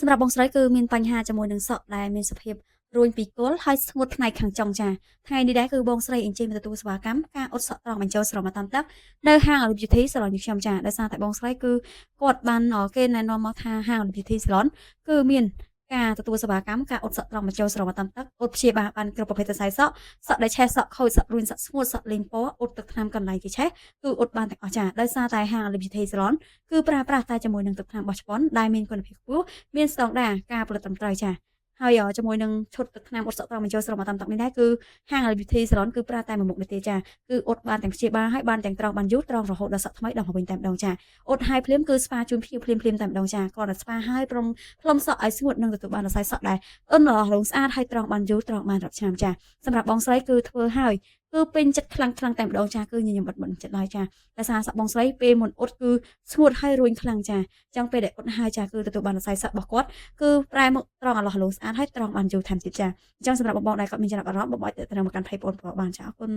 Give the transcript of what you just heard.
សម្រាប់បងស្រីគឺមានបញ្ហាជាមួយនឹងសក់ដែលមានសភាពរួញពីគល់ហើយស្ងួតផ្នែកខាងចុងចាថ្ងៃនេះដែរគឺបងស្រីអញ្ជើញមកទទួលសេវាកម្មការអ៊ុតសក់ត្រង់បញ្ចូលស្រោមតាមទឹកនៅហាង Olive Beauty Salon នេះខ្ញុំចាដោយសារតែបងស្រីគឺគាត់បានគេណែនាំមកថាហាង Olive Beauty Salon គឺមានការទទួលសេវាកម្មការអ៊ុតសក់ត្រង់បញ្ចូលស្រោមតាមទឹកអ៊ុតព្យាបាលបានគ្រប់ប្រភេទសរសៃសក់សក់ដែលឆេះសក់ខូចសក់រួញសក់ស្ងួតសក់លេងពណ៌អ៊ុតទឹកថ្នាំកន្លែងគេឆេះគឺអ៊ុតបានទាំងអស់ចាដោយសារតែហាង Olive Beauty Salon គឺប្រើប្រាស់តែជាមួយនឹងទឹកថ្នាំបោះឆ្ពាន់ដែលមានគុណភាពខ្ពស់មានស្តង់ដារការផលិតត្រឹមត្រូវចាហើយជាមួយនឹងឈុតទឹកថ្នាំអ៊ុតសក់ត្រង់បញ្ចូលស្រោមតាមទឹកនេះដែរគឺហាង Olive Beauty Salon គឺប្រើតែមួយមុខនេះទេចាគឺអ៊ុតបានទាំងព្យាបាលហើយបានទាំងត្រង់បានយូរត្រង់រហូតដល់សក់ថ្មីដល់មកវិញតែម្ដងចាអ៊ុតហើយភ្លាមគឺស្ប៉ាជូនភ្ញៀវភ្លាមតែម្ដងចាគាត់តែស្ប៉ាហើយព្រមផ្លុំសក់ឲ្យស្ងួតនិងទទួលបានរសៃសក់ដែលអ៊ុនរលោងស្អាតហើយត្រង់បានយូរត្រង់បានរាប់ឆ្នាំចាសម្រាប់បងស្រីគឺធ្វើហើយគឺពេញចិត្តខ្លាំងតែម្ដងចាគឺញញឹមបិទចិត្តហើយចាតែសារសក់បងស្រីពេលមុនអ៊ុតគឺស្ងួតហើយរួញខ្លាំងចាចឹងពេលដែលអ៊ុតហើយចាគឺទទួលបានរសៃសក់របស់គាត់គឺប្រែមកត្រង់អាឡោះលោងស្អាតហើយត្រង់បានយូរថែមទៀតចាអញ្ចឹងសម្រាប់បងដែលគាត់មានចំណាប់អារម្មណ៍បងអាចទៅមកកាន់ Page បងប្អូនបានចាអរគុណ